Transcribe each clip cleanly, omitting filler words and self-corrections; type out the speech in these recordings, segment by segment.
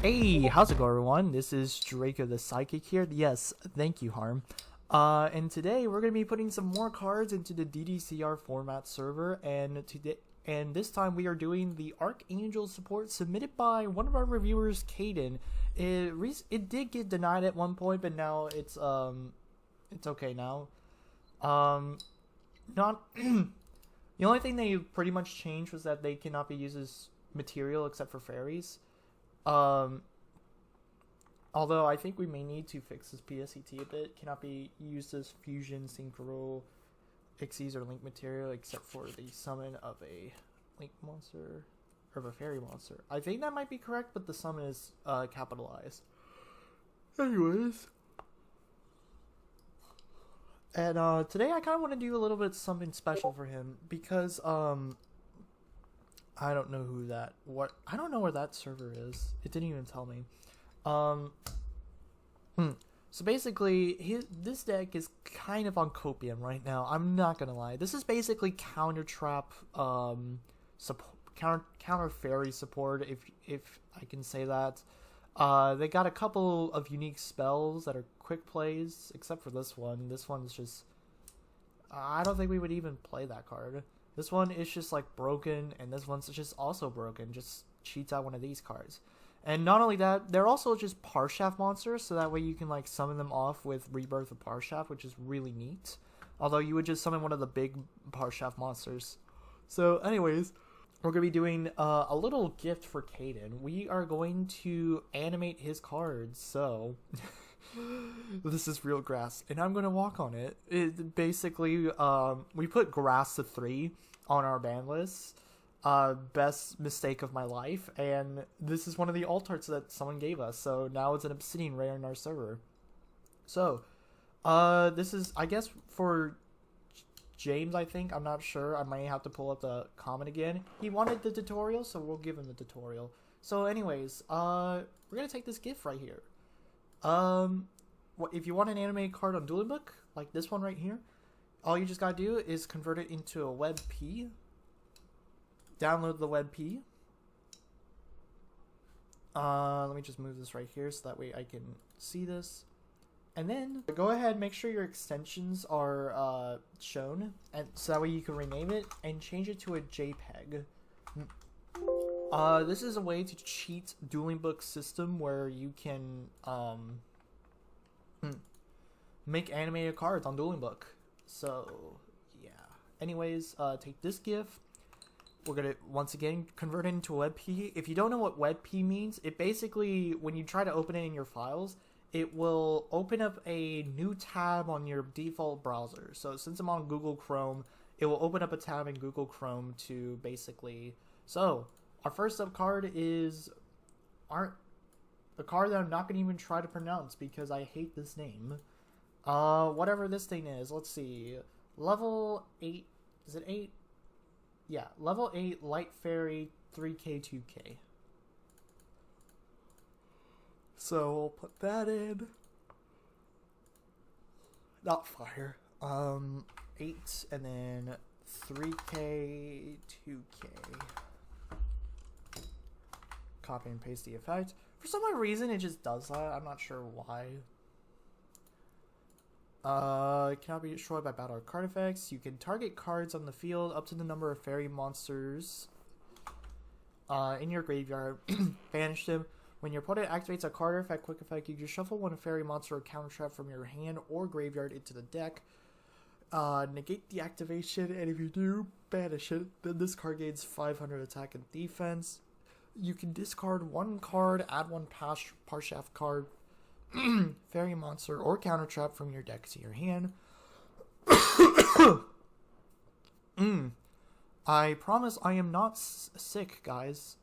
Hey, how's it going, everyone? This is Draco the Psychic here. Yes, thank you, Harm. And today we're gonna be putting some more cards into the DDCR format server, and this time we are doing the Archangel support submitted by one of our reviewers, Caden. It did get denied at one point, but now it's okay now. Not the only thing they pretty much changed was that they cannot be used as material except for fairies. Um, Although I think we may need to fix this PSET a bit. Cannot be used as fusion, synchro, Xyz, or link material except for the summon of a link monster or of a fairy monster. I think that might be correct, but the summon is capitalized. Anyways. And today I kind of want to do a little bit something special for him because I don't know I don't know where that server is. It didn't even tell me. So basically, this deck is kind of on copium right now. I'm not gonna lie. This is basically counter trap, counter fairy support, if I can say that. They got a couple of unique spells that are quick plays, except for this one. This one's just, I don't think we would even play that card. This one is just like broken, and this one's just also broken. Just cheats out one of these cards. And not only that, they're also just Parshath monsters, so that way you can like summon them off with Rebirth of Parshath, which is really neat. Although you would just summon one of the big Parshath monsters. So anyways, we're going to be doing a little gift for Caden. We are going to animate his cards, so this is real grass, and I'm going to walk on it. Basically, we put grass to 3 on our ban list. Best mistake of my life, and this is one of the alt arts that someone gave us, so now it's an obsidian rare in our server. So this is, I guess, for James. I think, I'm not sure, I might have to pull up the comment again. He wanted the tutorial, so we'll give him the tutorial. So anyways, we're gonna take this gift right here. If you want an animated card on Dueling Book like this one right here, all you just gotta do is convert it into a WebP. Download the WebP. Let me just move this right here so that way I can see this. And then go ahead, make sure your extensions are shown, and so that way you can rename it and change it to a JPEG. This is a way to cheat Dueling Book system where you can make animated cards on Dueling Book. So yeah. Anyways, take this GIF. We're going to, once again, convert it into WebP. If you don't know what WebP means, it basically, when you try to open it in your files, it will open up a new tab on your default browser. So since I'm on Google Chrome, it will open up a tab in Google Chrome to basically... So, our first up card is a card that I'm not going to even try to pronounce because I hate this name. Whatever this thing is, let's see. Level 8, is it 8? Yeah, level 8 Light Fairy 3k 2k. So we'll put that in. Not fire. 8 and then 3k 2k. Copy and paste the effect. For some odd reason it just does that. I'm not sure why. Cannot be destroyed by battle or card effects. You can target cards on the field up to the number of fairy monsters in your graveyard. Banish them. When your opponent activates a card effect, quick effect, you can shuffle one fairy monster or counter trap from your hand or graveyard into the deck. Negate the activation, and if you do banish it, then this card gains 500 attack and defense. You can discard one card, add one Parshath card, fairy monster or counter trap from your deck to your hand. I promise I am not sick, guys.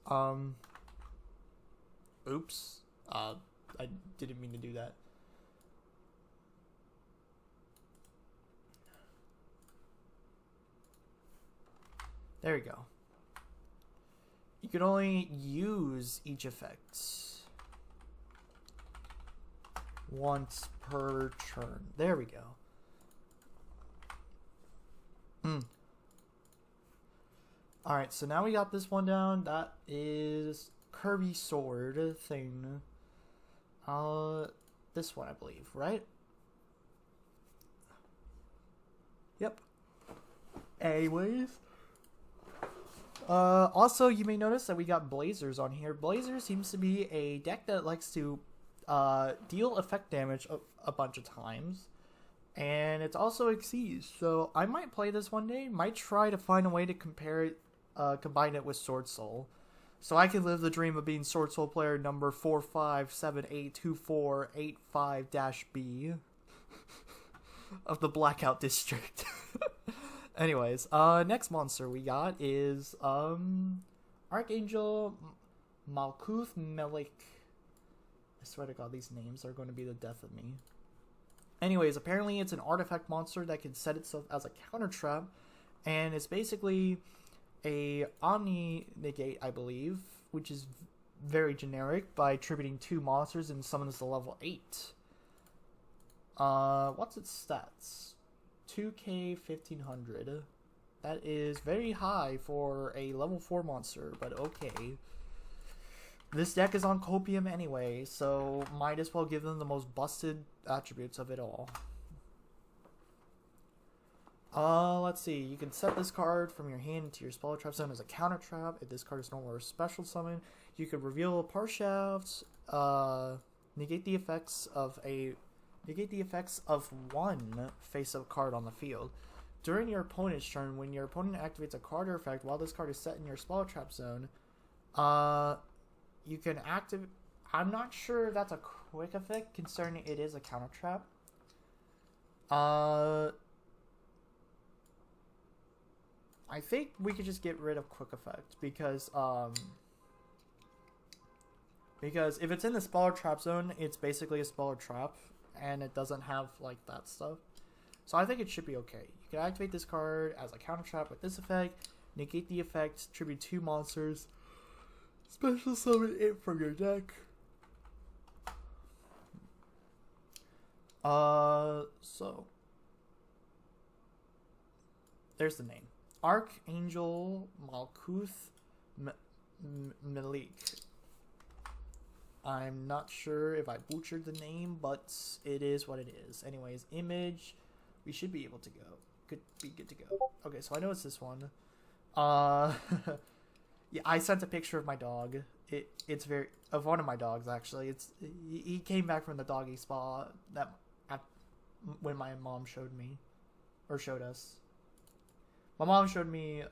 Oops. I didn't mean to do that. There we go. You can only use each effect once per turn. There we go. Alright, so now we got this one down. That is Kirby sword thing. This one, I believe, right? Yep. Anyways. Also, you may notice that we got Blazers on here. Blazer seems to be a deck that likes to deal effect damage a bunch of times. And it's also Exceeds, so I might play this one day. Might try to find a way to combine it with Sword Soul. So I can live the dream of being Sword Soul player number 45782485-B of the Blackout District. Anyways, next monster we got is Archangel Malkuth Melik. I swear to God, these names are going to be the death of me. Anyways, apparently it's an artifact monster that can set itself as a counter trap, and it's basically a Omni negate, I believe, which is very generic, by attributing 2 monsters and summons to level 8. What's its stats? 2k 1500. That is very high for a level 4 monster, but okay. This deck is on Copium anyway, so might as well give them the most busted attributes of it all. Let's see. You can set this card from your hand into your spell trap zone as a counter trap. If this card is no longer a special summon, you could reveal a Parshath, negate the effects of one face-up card on the field. During your opponent's turn, when your opponent activates a card or effect while this card is set in your spell trap zone, you can activate. I'm not sure if that's a quick effect, concerning it is a counter trap. I think we could just get rid of quick effect because if it's in the spell trap zone, it's basically a spell trap, and it doesn't have like that stuff. So I think it should be okay. You can activate this card as a counter trap with this effect, negate the effect, tribute 2 monsters, special summon it from your deck. So there's the name. Archangel Malkuth Melik. I'm not sure if I butchered the name, but it is what it is. Anyways, image. We should be able to go. Could be good to go. Okay, so I know it's this one. Yeah, I sent a picture of my dog. It's very of one of my dogs actually. He came back from the doggy spa when my mom showed us. My mom showed me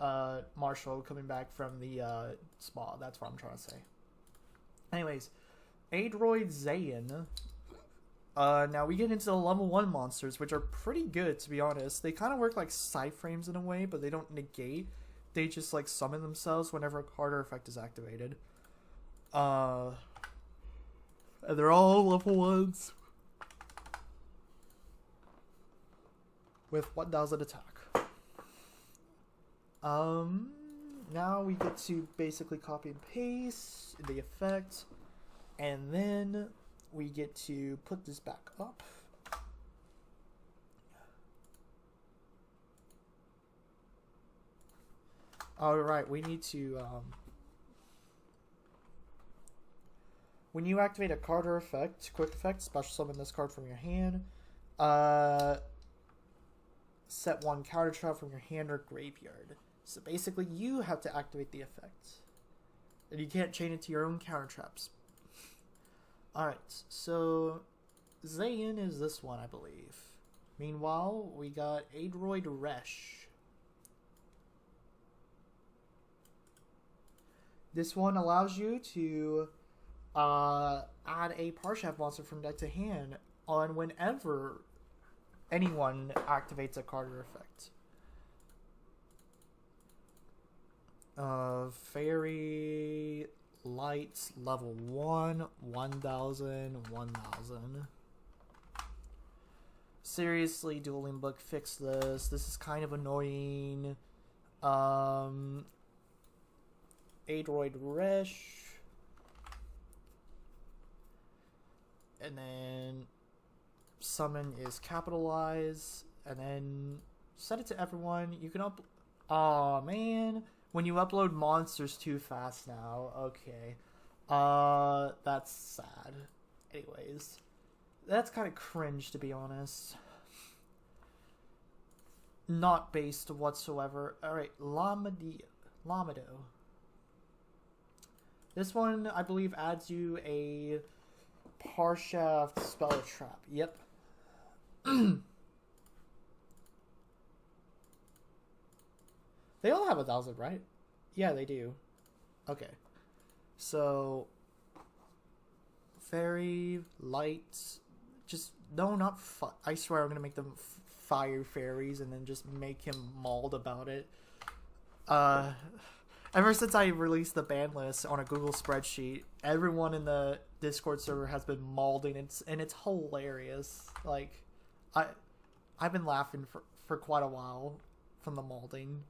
Marshall coming back from the spa. That's what I'm trying to say. Anyways, Aid-Roids Zayn. Now we get into the level 1 monsters, which are pretty good, to be honest. They kind of work like side frames in a way, but they don't negate. They just like summon themselves whenever a card or effect is activated. And they're all level 1s with 1000 attack. Now we get to basically copy and paste the effect, and then we get to put this back up. Alright, we need to, when you activate a card or effect, quick effect, special summon this card from your hand, set 1 counter trap from your hand or graveyard. So basically, you have to activate the effect. And you can't chain it to your own counter traps. Alright, so Zayn is this one, I believe. Meanwhile, we got Aid-Roids Resh. This one allows you to add a Parshath monster from deck to hand on whenever anyone activates a card or effect. Fairy Lights level 1, 1000, 1000. Seriously, Dueling Book, fix this. This is kind of annoying. Aid-Roids Resh. And then summon is capitalize. And then set it to everyone. You can Aw, man. When you upload monsters too fast now. Okay. That's sad. Anyways, that's kind of cringe, to be honest. Not based whatsoever. Alright, Lamado. This one, I believe, adds you a Parshath spell trap. Yep. They all have 1,000, right? Yeah, they do. Okay. So, very light. Just, no, not I swear I'm going to make them fire fairies and then just make him mauled about it. Ever since I released the ban list on a Google spreadsheet, everyone in the Discord server has been maulding. And it's hilarious. Like, I've been laughing for quite a while from the maulding.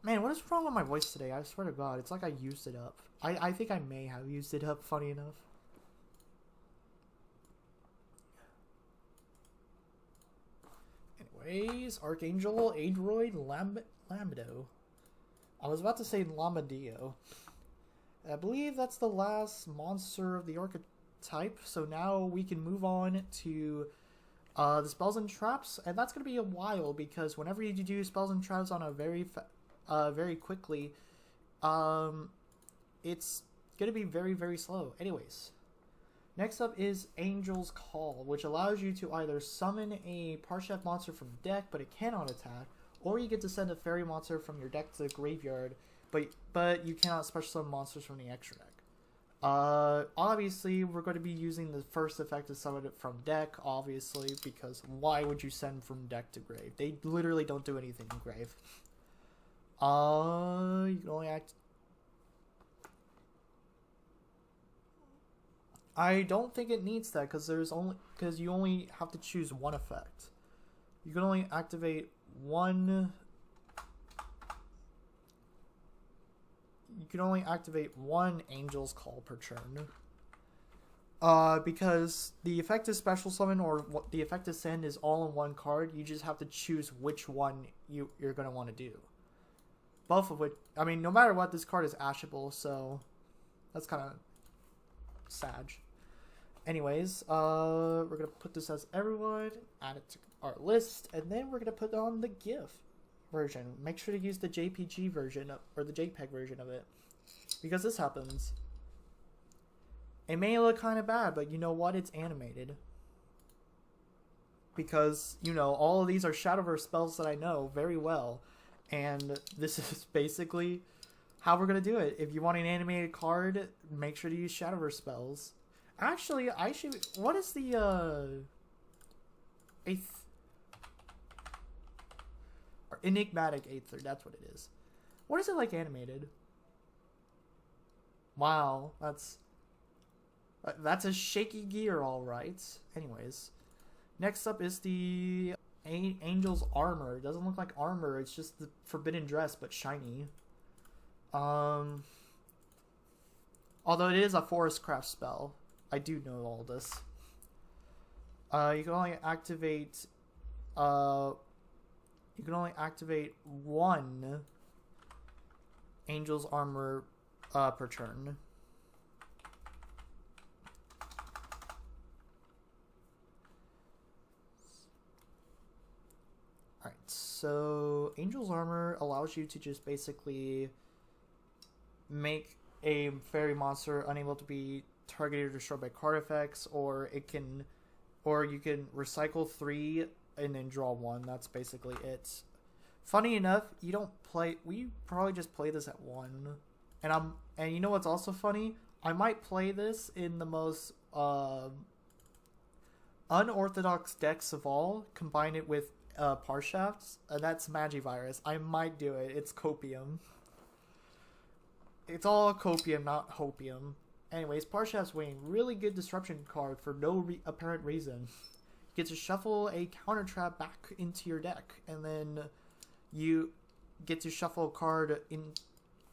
Man, what is wrong with my voice today? I swear to God, it's like I used it up. I think I may have used it up, funny enough. Anyways, Archangel, Aid-Roid, Lamdo. I was about to say Lamadeo. I believe that's the last monster of the archetype, so now we can move on to the spells and traps, and that's going to be a while, because whenever you do spells and traps on a very quickly, it's going to be very, very slow. Anyways, next up is Angel's Call, which allows you to either summon a Parshath monster from deck, but it cannot attack, or you get to send a fairy monster from your deck to the graveyard, but you cannot special summon monsters from the extra deck. Obviously, we're going to be using the first effect to summon it from deck, obviously, because why would you send from deck to grave? They literally don't do anything in grave. You can only act... I don't think it needs that, because you only have to choose one effect. You can only activate one... You can only activate one Angel's Call per turn. Because the effect is special summon or what the effect is send is all in one card. You just have to choose which one you're going to want to do. Both of which, I mean, no matter what, this card is ashable, so that's kind of sad. Anyways, we're going to put this as everyone, add it to our list, and then we're going to put on the GIF version. Make sure to use the JPG version or the JPEG version of it, because this happens. It may look kind of bad, but you know what? It's animated. Because, you know, all of these are Shadowverse spells that I know very well, and this is basically how we're going to do it. If you want an animated card, make sure to use Shadowverse spells. Actually, what is the, 8th? Enigmatic 8th, that's what it is. What is it like animated? Wow, that's a shaky gear, all right. Anyways, next up is the Angel's Armor. It doesn't look like armor, it's just the forbidden dress, but shiny. Although it is a forest craft spell. I do know all this. You can only activate one Angel's Armor per turn. Alright, so Angel's Armor allows you to just basically make a fairy monster unable to be targeted or destroyed by card effects, or you can recycle 3 and then draw 1. That's basically it. Funny enough, we probably just play this at 1. And you know what's also funny? I might play this in the most unorthodox decks of all, combine it with Parshaths, and that's Magivirus. I might do it. It's Copium. It's all Copium, not Hopium. Anyways, Parshath's Wing, really good disruption card for no apparent reason. You get to shuffle a counter trap back into your deck, and then you get to shuffle a card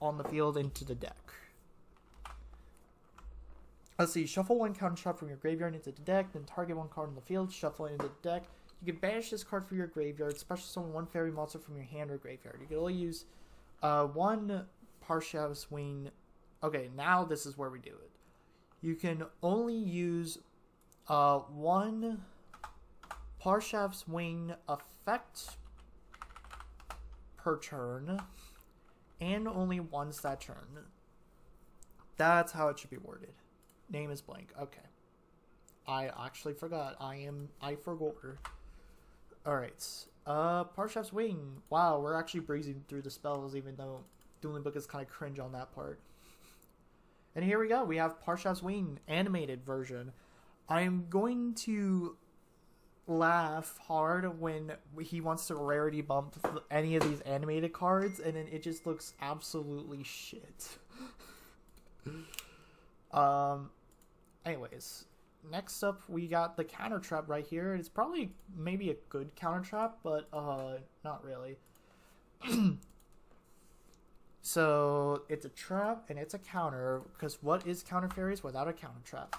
on the field into the deck. Let's see, shuffle one counter trap from your graveyard into the deck, then target one card on the field, shuffle it into the deck. You can banish this card from your graveyard, special summon one fairy monster from your hand or graveyard. You can only use one Parshath's Wing. Okay, now this is where we do it. You can only use one Parshath's Wing effect per turn, and only once that turn. That's how it should be worded. Name is blank. Okay. I actually forgot. I forgot. Alright. Parshath's Wing. Wow, we're actually breezing through the spells, even though Dueling Book is kind of cringe on that part. And here we go. We have Parshath's Wing, animated version. I'm going to laugh hard when he wants to rarity bump any of these animated cards, and then it just looks absolutely shit. Anyways, next up we got the counter trap right here. It's probably maybe a good counter trap, but not really. So it's a trap and it's a counter, because what is counter fairies without a counter trap?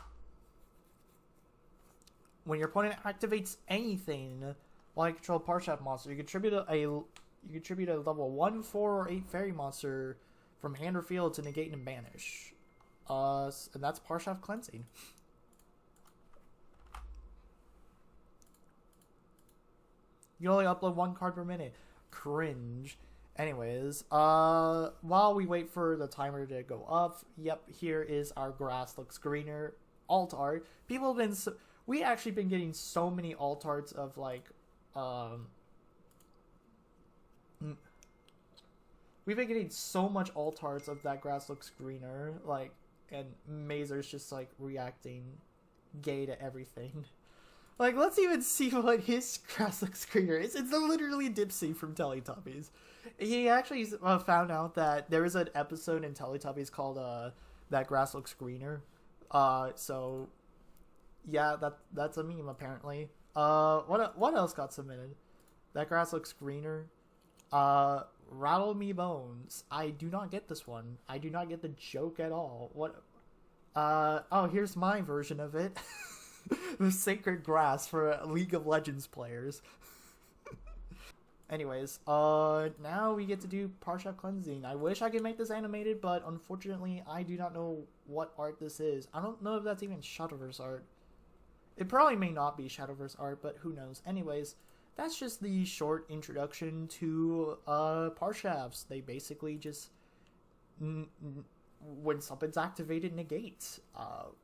When your opponent activates anything while you control a Parshath monster, you contribute a level 1, 4, or 8 fairy monster from hand or field to negate and banish. And that's Parshath Cleansing. You only upload 1 card per minute. Cringe. Anyways, while we wait for the timer to go up, yep, here is our grass looks greener alt art. People have been... We actually been getting so many alt arts of, like, we've been getting so much alt arts of that grass looks greener, like, and Mazer's just, like, reacting gay to everything. Like, let's even see what his grass looks greener is. It's literally Dipsy from Teletubbies. He actually found out that there is an episode in Teletubbies called, That Grass Looks Greener. So... yeah, that's a meme apparently. What else got submitted? That grass looks greener. Rattle Me Bones. I do not get this one. I do not get the joke at all. What? Oh, here's my version of it. The Sacred Grass for League of Legends players. Anyways, now we get to do Parshath Cleansing. I wish I could make this animated, but unfortunately, I do not know what art this is. I don't know if that's even Shadowverse art. It probably may not be Shadowverse art, but who knows. Anyways, that's just the short introduction to Parshaths. They basically just... when something's activated, negate.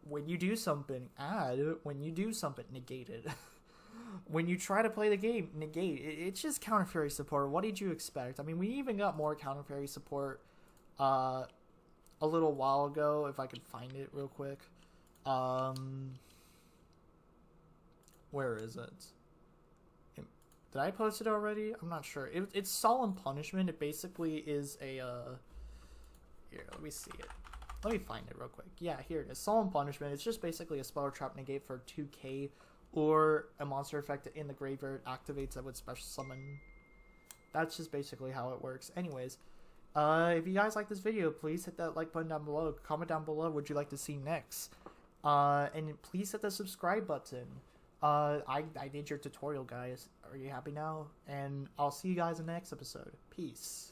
When you do something, add. When you do something, negate it. When you try to play the game, negate. It's just Counter Fairy support. What did you expect? I mean, we even got more Counter Fairy support a little while ago, if I could find it real quick. Where is it? Did I post it already? I'm not sure. It's Solemn Punishment. It basically is a... Here, let me see it. Let me find it real quick. Yeah, here it is. Solemn Punishment. It's just basically a spell or trap negate for 2k, or a monster effect in the graveyard activates that would special summon. That's just basically how it works. Anyways, if you guys like this video, please hit that like button down below. Comment down below what you'd like to see next. And please hit the subscribe button. I did your tutorial, guys. Are you happy now? And I'll see you guys in the next episode. Peace.